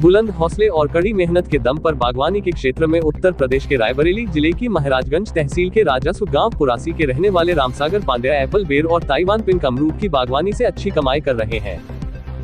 बुलंद हौसले और कड़ी मेहनत के दम पर बागवानी के क्षेत्र में उत्तर प्रदेश के रायबरेली जिले की महाराजगंज तहसील के राजस्व गांव पुरासी के रहने वाले रामसागर पांड्या एप्पल बेर और ताइवान पिंक अमरूद की बागवानी से अच्छी कमाई कर रहे हैं।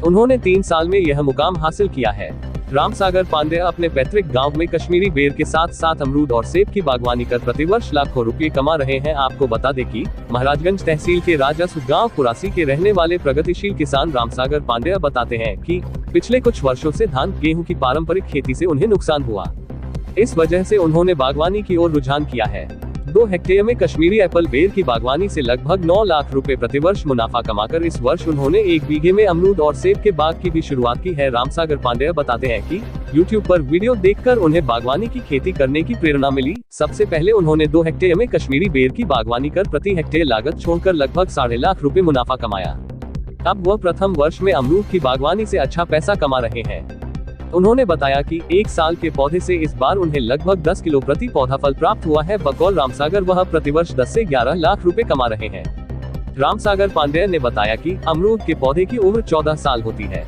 उन्होंने 3 साल में यह मुकाम हासिल किया है। रामसागर पांड्या अपने पैतृक गांव में कश्मीरी बेर के साथ साथ अमरूद और सेब की बागवानी कर प्रतिवर्ष लाखों रुपए कमा रहे हैं। आपको बता दें कि महाराजगंज तहसील के राजस्व गांव पुरासी के रहने वाले प्रगतिशील किसान रामसागर पांड्या बताते हैं कि पिछले कुछ वर्षों से धान गेहूं की पारंपरिक खेती से उन्हें नुकसान हुआ। इस वजह से उन्होंने बागवानी की ओर रुझान किया है। 2 हेक्टेयर में कश्मीरी एप्पल बेर की बागवानी से लगभग 9 लाख रुपए प्रतिवर्ष मुनाफा कमाकर इस वर्ष उन्होंने 1 बीघे में अमरूद और सेब के बाग की भी शुरुआत की है। रामसागर पांड्या बताते हैं कि YouTube पर वीडियो देखकर उन्हें बागवानी की खेती करने की प्रेरणा मिली। सबसे पहले उन्होंने 2 हेक्टेयर में कश्मीरी बेर की बागवानी कर प्रति हेक्टेयर लागत छोड़कर लगभग 7.5 लाख रुपए मुनाफा कमाया। अब वह प्रथम वर्ष में अमरूद की बागवानी से अच्छा पैसा कमा रहे हैं। उन्होंने बताया कि 1 साल के पौधे से इस बार उन्हें लगभग 10 किलो प्रति पौधा फल प्राप्त हुआ है। बकौल रामसागर वह प्रतिवर्ष 10 से 11 लाख रुपए कमा रहे हैं। रामसागर पांड्या ने बताया कि अमरूद के पौधे की उम्र 14 साल होती है।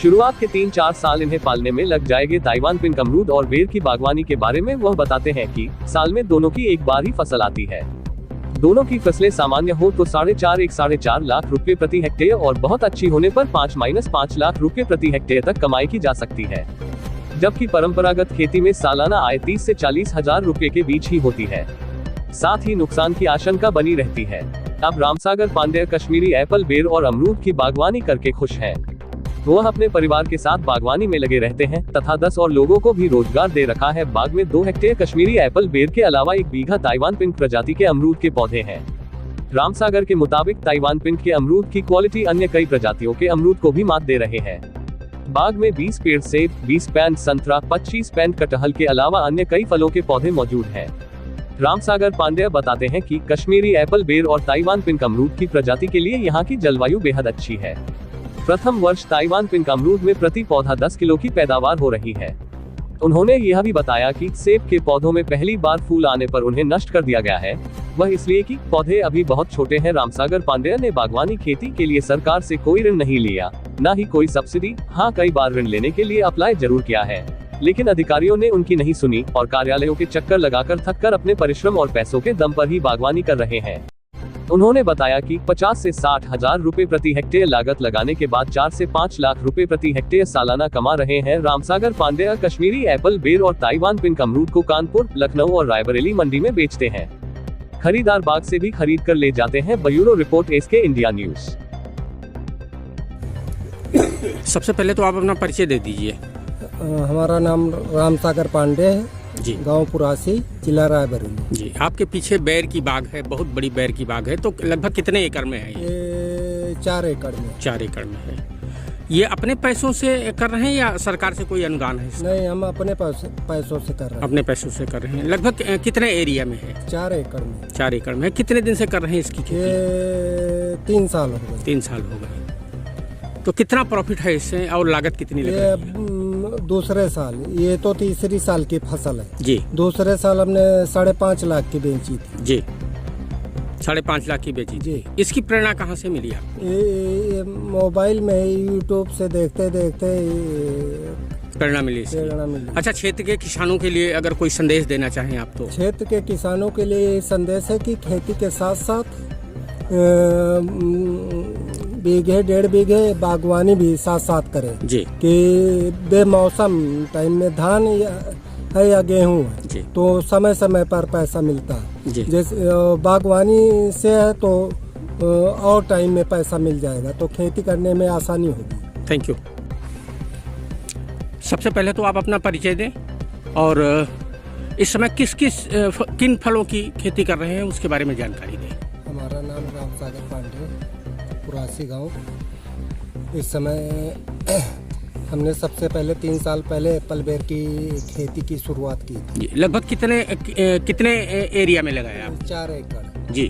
शुरुआत के 3-4 साल इन्हें पालने में लग जाएंगे। ताइवान पिंक अमरूद और बेर की बागवानी के बारे में वह बताते हैं कि साल में दोनों की एक बार ही फसल आती है। दोनों की फसलें सामान्य हो तो 4.5 लाख रुपए प्रति हेक्टेयर और बहुत अच्छी होने पर 5-5 लाख रुपए प्रति हेक्टेयर तक कमाई की जा सकती है। जबकि परंपरागत खेती में सालाना आय 30 से 40 हजार रुपए के बीच ही होती है। साथ ही नुकसान की आशंका बनी रहती है। अब रामसागर पांड्या कश्मीरी एप्पल बेर और अमरूद की बागवानी करके खुश है। वह अपने परिवार के साथ बागवानी में लगे रहते हैं तथा 10 और लोगों को भी रोजगार दे रखा है। बाग में 2 हेक्टेयर कश्मीरी एप्पल बेर के अलावा 1 बीघा ताइवान पिंक प्रजाति के अमरूद के पौधे हैं। रामसागर के मुताबिक ताइवान पिंक के अमरूद की क्वालिटी अन्य कई प्रजातियों के अमरूद को भी मात दे रहे हैं। बाग में 20 पेड़ सेब, 20 पैंट संतरा, 25 पैंट कटहल के अलावा अन्य कई फलों के पौधे मौजूद हैं। रामसागर पांड्या बताते हैं कि कश्मीरी एप्पल बेर और ताइवान पिंक अमरूद की प्रजाति के लिए यहाँ की जलवायु बेहद अच्छी है। प्रथम वर्ष ताइवान पिंक अमरूद में प्रति पौधा 10 किलो की पैदावार हो रही है। उन्होंने यह भी बताया कि सेब के पौधों में पहली बार फूल आने पर उन्हें नष्ट कर दिया गया है, वह इसलिए कि पौधे अभी बहुत छोटे हैं। रामसागर पांड्या ने बागवानी खेती के लिए सरकार से कोई ऋण नहीं लिया, न ही कोई सब्सिडी। हाँ, कई बार ऋण लेने के लिए अप्लाई जरूर किया है, लेकिन अधिकारियों ने उनकी नहीं सुनी और कार्यालयों के चक्कर लगाकर थक कर अपने परिश्रम और पैसों के दम पर ही बागवानी कर रहे हैं। उन्होंने बताया कि 50 से 60 हजार रुपए प्रति हेक्टेयर लागत लगाने के बाद 4 से 5 लाख रुपए प्रति हेक्टेयर सालाना कमा रहे हैं। रामसागर पांड्या कश्मीरी एप्पल बेर और ताइवान पिंक अमरूद को कानपुर, लखनऊ और रायबरेली मंडी में बेचते हैं। खरीदार बाग से भी खरीद कर ले जाते हैं। Bureau report SK India news. सबसे पहले तो आप अपना परिचय दे दीजिए। हमारा नाम रामसागर पांडे है जी, गांव पुरासी, जिला रायबरेली जी। आपके पीछे बेर की बाग है, बहुत बड़ी बेर की बाग है, तो लगभग कितने एकड़ में है ये? 4 एकड़ में। 4 एकड़ में है। ये अपने पैसों से कर रहे हैं या सरकार से कोई अनुदान है? नहीं, हम अपने पैसों से कर रहे हैं। अपने पैसों से कर रहे हैं। लगभग कितने एरिया में है? 4 एकड़ में। 4 एकड़ में। कितने दिन से कर रहे हैं इसकी खेती? ये 3 साल हो गए। 3 साल हो गए। तो कितना प्रॉफिट है इससे और लागत कितनी लग रही है? दूसरे साल, ये तो तीसरी साल की फसल है जी। दूसरे साल हमने 5.5 लाख की बेची थी जी। 5.5 लाख की बेची जी। इसकी प्रेरणा कहाँ से मिली आपको? ये मोबाइल में यूट्यूब से देखते देखते प्रेरणा मिली। अच्छा, क्षेत्र के किसानों के लिए अगर कोई संदेश देना चाहें आप तो? क्षेत्र के किसानों के लिए संदेश है कि खेती के साथ साथ बीघे 1.5 बीघे बागवानी भी साथ साथ करें जी। कि बेमौसम टाइम में धान है या गेहूं है तो समय समय पर पैसा मिलता है। जैसे बागवानी से है तो और टाइम में पैसा मिल जाएगा, तो खेती करने में आसानी होगी। Thank you. सबसे पहले तो आप अपना परिचय दें और इस समय किन फलों की खेती कर रहे हैं उसके बारे में जानकारी दें। हमारा नाम रामसागर पांडे, पुरासी गांव। इस समय हमने सबसे पहले 3 साल पहले एप्पल बेर की खेती की शुरुआत की थी। लगभग कितने एरिया में लगाया आप? 4 एकड़ जी।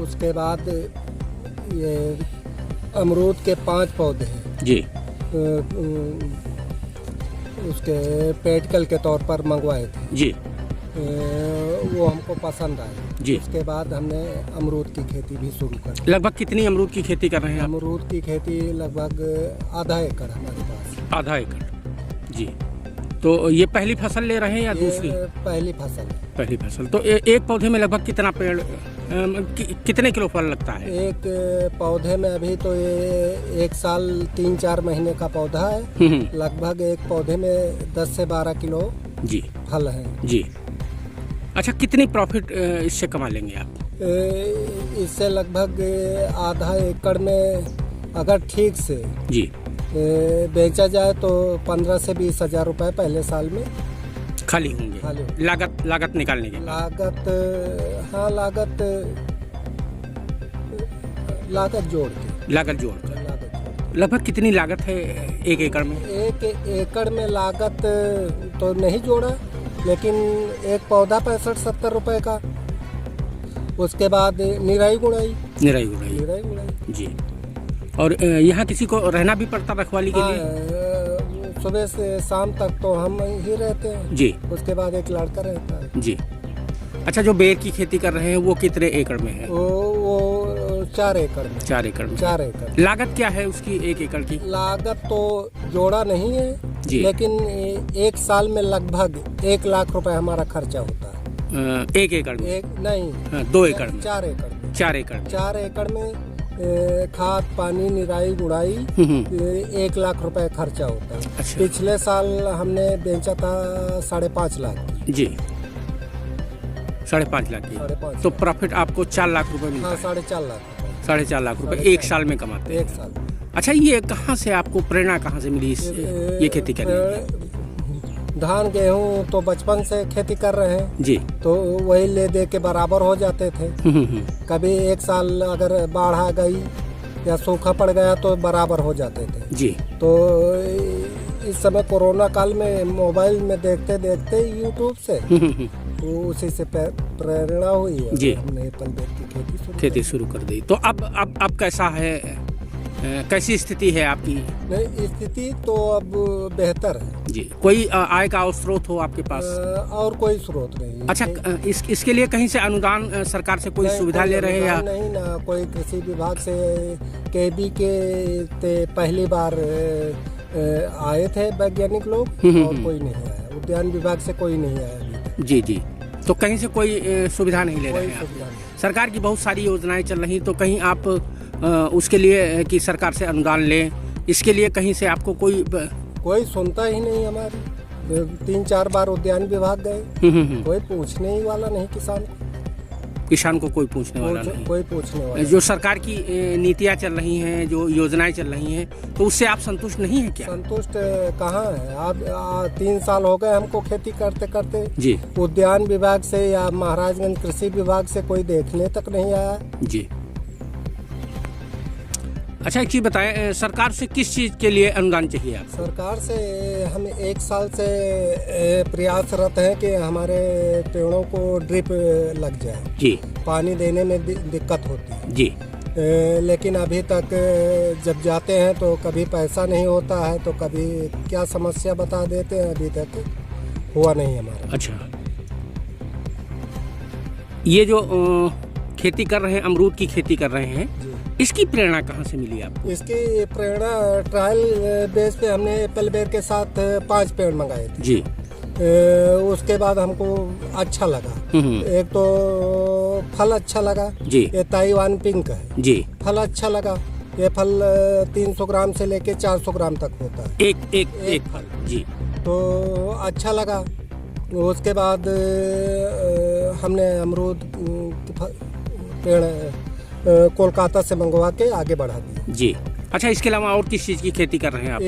उसके बाद ये अमरूद के 5 पौधे हैं जी। उसके पेटिकल के तौर पर मंगवाए थे जी। वो हमको पसंद आए जी। उसके बाद हमने अमरूद की खेती भी शुरू कर दी। लगभग कितनी अमरूद की खेती कर रहे हैं आप? अमरूद की खेती लगभग आधा एकड़ हमारे पास। आधा एकड़। जी। तो ये पहली फसल ले रहे हैं या दूसरी? पहली फसल। पहली फसल। तो एक पौधे में लगभग कितना पेड़ कितने किलो फल लगता है? एक पौधे में अभी तो ये 1 साल 3-4 महीने का पौधा है। लगभग एक पौधे में 10 से 12 किलो जी फल है जी। अच्छा, कितनी प्रॉफिट इससे कमा लेंगे आप? इससे लगभग आधा एकड़ में अगर ठीक से जी बेचा जाए तो 15 से 20 हजार रुपए पहले साल में खाली होंगे। लागत निकालने के लागत जोड़ के लगभग कितनी लागत है एक एकड़ में? एक एकड़ में लागत तो नहीं जोड़ा, लेकिन एक पौधा 65-70 रुपए का। उसके बाद निराई गुड़ाई जी। और यहाँ किसी को रहना भी पड़ता रखवाली के लिए? सुबह से शाम तक तो हम ही रहते हैं जी। उसके बाद एक लड़का रहता है जी। अच्छा, जो बेर की खेती कर रहे हैं वो कितने एकड़ में है? वो 4 एकड़ में। 4 एकड़ में। 4 एकड़। लागत क्या है उसकी एक एकड़ की? लागत तो जोड़ा नहीं है जी, लेकिन एक साल में लगभग 1 लाख रुपए हमारा खर्चा होता है। एक एकड़ में? नहीं, 2 एकड़ में। 4 एकड़ में। 4 एकड़ में खाद पानी निराई गुड़ाई 1 लाख रुपए खर्चा होता है। अच्छा। पिछले साल हमने बेचा था 5.5 लाख जी। 5.5 लाख की। तो प्रॉफिट आपको 4 लाख रुपए मिलता है? 4.5 लाख। 4.5 लाख रुपए एक साल में कमाते हैं? एक साल। अच्छा, ये कहाँ से आपको प्रेरणा कहाँ से मिली ये खेती करने की? धान गेहूँ तो बचपन से खेती कर रहे हैं जी, तो वही ले दे के बराबर हो जाते थे। कभी एक साल अगर बाढ़ आ गई या सूखा पड़ गया तो बराबर हो जाते थे जी। तो इस समय कोरोना काल में मोबाइल में देखते देखते यूट्यूब से तो उसी से प्रेरणा हुई है जी। हमने एप्पल बेर की खेती शुरू कर दी। तो अब कैसा है, कैसी स्थिति है आपकी? नहीं, स्थिति तो अब बेहतर है जी। कोई आय का स्रोत हो आपके पास? और कोई स्रोत नहीं। अच्छा, इसके लिए कहीं से अनुदान सरकार से कोई सुविधा ले रहे हैं या नहीं? ना, कोई कृषि विभाग से केबी के पहली बार आए थे वैज्ञानिक लोग और कोई नहीं आया। उद्यान विभाग से कोई नहीं आया अभी तक। जी जी। तो कहीं से कोई सुविधा नहीं ले रहे हैं? सरकार की बहुत सारी योजनाएं चल रही, तो कहीं आप उसके लिए कि सरकार से अनुदान लें, इसके लिए कहीं से आपको कोई सुनता ही नहीं हमारी। 3-4 बार उद्यान विभाग गए, कोई पूछने ही वाला नहीं। किसान को कोई पूछने वाला नहीं। कोई पूछने वाला। जो सरकार की नीतियां चल रही हैं, जो योजनाएं चल रही हैं, तो उससे आप संतुष्ट नहीं है क्या? संतुष्ट कहाँ है? आप 3 साल हो गए हमको खेती करते करते जी। उद्यान विभाग से या महाराजगंज कृषि विभाग से कोई देखने तक नहीं आया जी। अच्छा, एक चीज बताएं, सरकार से किस चीज के लिए अनुदान चाहिए आपको? सरकार से हम 1 साल से प्रयासरत हैं कि हमारे पेड़ों को ड्रिप लग जाए जी। पानी देने में दिक्कत होती है जी, लेकिन अभी तक जब जाते हैं तो कभी पैसा नहीं होता है तो कभी क्या समस्या बता देते हैं। अभी तक हुआ नहीं हमारा। अच्छा, ये जो खेती कर रहे हैं, अमरूद की खेती कर रहे हैं, इसकी प्रेरणा कहाँ से मिली आपको? इसकी प्रेरणा ट्रायल बेस पे हमने एप्पल बेर के साथ 5 पेड़ मंगाए थे जी। उसके बाद हमको अच्छा लगा। एक तो फल अच्छा लगा जी। ये ताइवान पिंक है जी। फल अच्छा लगा। ये फल 300 ग्राम से लेके 400 ग्राम तक होता है एक फल जी। तो अच्छा लगा। उसके बाद हमने अमरूद पेड़ कोलकाता से मंगवा के आगे बढ़ा दिया जी। अच्छा, इसके अलावा और किस चीज़ की खेती कर रहे हैं आप?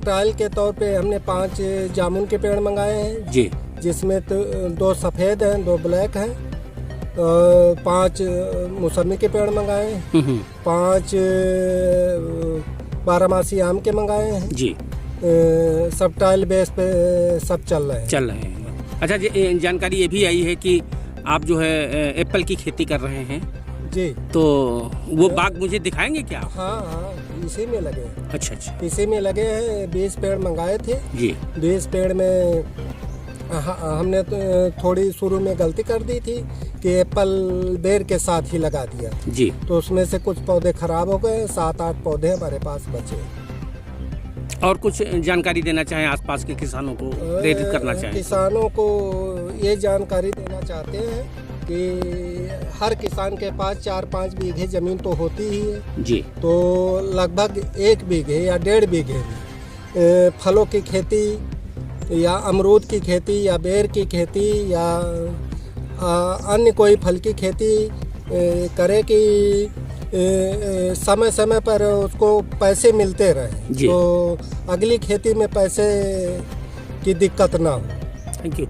ट्रायल के तौर पे हमने 5 जामुन के पेड़ मंगाए हैं जी, जिसमें तो 2 सफ़ेद हैं, 2 ब्लैक हैं, 5 मौसमी के पेड़ मंगाए हैं, 5 बारहमासी आम के मंगाए हैं जी। सब ट्रायल बेस पे सब चल रहे हैं। अच्छा, जानकारी ये भी आई है कि आप जो है एप्पल की खेती कर रहे हैं जी। तो वो बाग मुझे दिखाएंगे क्या? हाँ, इसी में लगे। अच्छा, इसी में लगे हैं। 20 पेड़ मंगाए थे जी। 20 पेड़ में हमने थोड़ी शुरू में गलती कर दी थी कि एप्पल बेर के साथ ही लगा दिया जी। तो उसमें से कुछ पौधे खराब हो गए, 7-8 पौधे हमारे पास बचे। और कुछ जानकारी देना चाहें आसपास के किसानों को, प्रेरित करना चाहें? किसानों को ये जानकारी देना चाहते हैं कि हर किसान के पास 4-5 बीघे ज़मीन तो होती ही है जी। तो लगभग 1 बीघे या 1.5 बीघे में फलों की खेती या अमरूद की खेती या बेर की खेती या अन्य कोई फल की खेती करे कि समय समय पर उसको पैसे मिलते रहे, तो अगली खेती में पैसे की दिक्कत ना हो। Thank you.